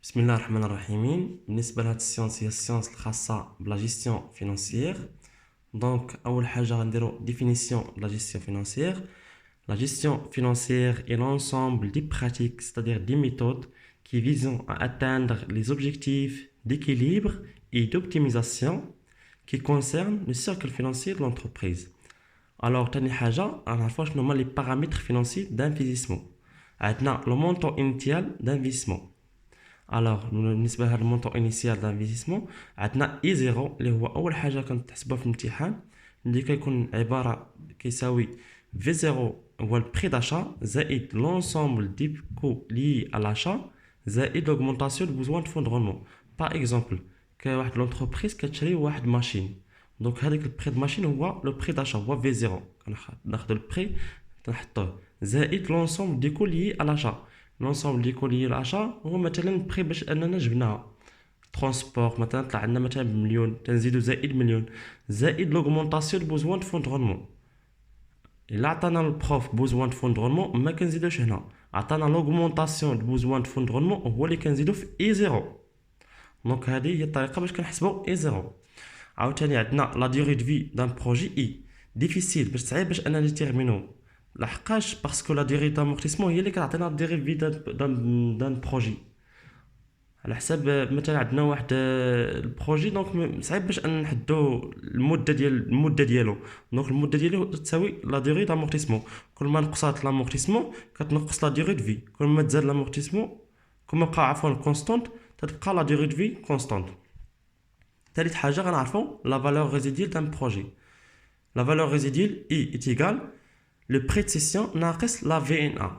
بسم الله الرحمن الرحيم. بالنسبة لهاد السيونس هي السيونس الخاصة بلا جيستيون فينانسيير. دونك أول حاجة غنديرو définition de la gestion financière. La gestion financière est l'ensemble des pratiques, c'est-à-dire des méthodes qui visent à atteindre les objectifs d'équilibre et d'optimisation qui concernent le cercle financier de l'entreprise. Alors, تاني حاجة غنعرفو شنو هما les paramètres financiers d'investissement. عندنا le montant initial d'investissement. Alors, بالنسبة لهاد المونطون انيسيال دانفيستيسمون عندنا اي زيرو اللي هو اول حاجه كنتحسبها في الامتحان، اللي كيكون عباره كيساوي في زيرو هو البري داشا زائد لونسومبل دي كو لي على لاشا زائد لوغمونطاسيون دو بوزوان دو فون دو غوندمون. باغ اكزومبل كاين واحد لونتربريز كتشري واحد ماشين، دونك هذاك البري د ماشين هو لو بري داشا هو في زيرو، كناخذ البري كنحطوه زائد لونسومبل دي كو لي على لاشا. لونسومبل دي كولي الاشا هو مثلا بري باش اننا جبناها ترونسبور، مثلا طلع عندنا مثلا بمليون تنزيدو زائد مليون زائد لوغمونطاسيون دو بوزوان دو فون دو غوندمون. الا عطانا البروف بوزوان دو فون دو غوندمون ما كنزيدوش هنا، عطانا لوغمونطاسيون دو بوزوان دو فون دو غوندمون هو اللي كنزيدو في اي زيرو. دونك هذه هي الطريقه باش كنحسبوا اي زيرو. عاوتاني عندنا لا ديوري دو في دان بروجي اي ديفيسيل باش صعيب باش اننا نيتيرمينو لحقاش باسكو لا ديغي دامورتيسمون هي اللي كتعطينا لا ديغي في دان بروجي. على حساب مثلا عندنا واحد البروجي دونك صعيب باش ان نحدو المده ديالو. دونك المده ديالو تساوي لا ديغي دامورتيسمون، كل ما نقصات لامورتيسمون كتنقص لا ديغي دو في، كل ما تزاد لامورتيسمون كل ما بقى عفوا كونستانت تتبقى لا ديغي دو في كونستانت. ثالث حاجه غنعرفو لا فالور ريزيديال دان بروجي. لا فالور ريزيديال اي est égal le prêt de cession ناقص la VNA.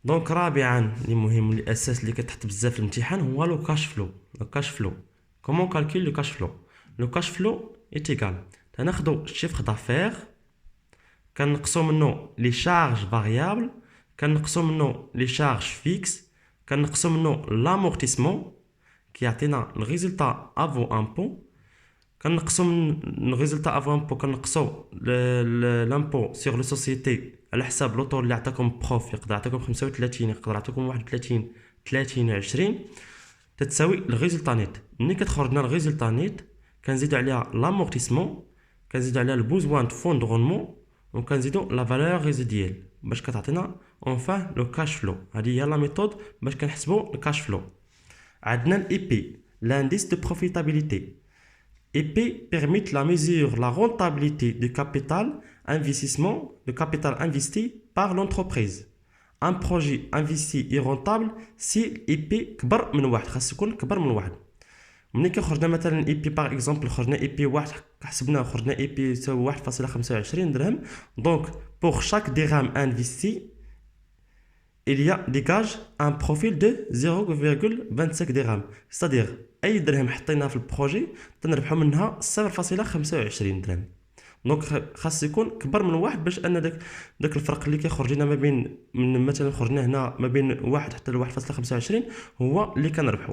دونك رابعا اللي مهم اللي اساس اللي كتحط بزاف في الامتحان هو لو كاش فلو. لو كاش فلو كومون كالكول لو كاش فلو. لو كاش فلو est égal تناخدو الشيفر دافير كنقصو منه لي شارج فاريابل كنقصو منه لي شارج فيكس كنقصو منه لامورتيسمون كيعطينا الريزلتا افو امبو كنقصو من الريزلتا افون امبو كنقصو لامبو سيغ لو سوسيتي على حساب لوطور اللي عطاكم بروف، يقدر يعطيكم 35 يقدر يعطيكم 31 30 20 تتساوي الريزلتا نيت. ملي كتخرج لنا الريزلتا نيت كنزيدو عليها لامورتيسمون كنزيدو عليها البوزوان دو فون دو غوندمون وكنزيدو لا فالور ريزيديال باش كتعطينا اونفان لو كاش فلو. هذه هي لا ميثود باش كنحسبوا الكاش فلو. عندنا الاي بي لانديس دو بروفيتابيليتي. EP permet la mesure la rentabilité du capital investissement, le capital investi par l'entreprise. Un projet investi est rentable si l'EP كبر من واحد، خاص يكون كبر من واحد. ملي كخرجنا مثلا EP par exemple خرجنا EP واحد حسبنا خرجنا EP يساوي 1.25 درهم. Donc pour chaque dirham investi il y a dégage un profil de 0,25 dirham. C'est-à-dire اي درهم حطيناه في البروجي تنربحوا منها 0.25 درهم. دونك خاص يكون كبر من واحد باش ان داك الفرق اللي كيخرج لنا ما بين من مثلا خرجنا هنا ما بين واحد حتى ل 1.25 هو اللي كنربحوا.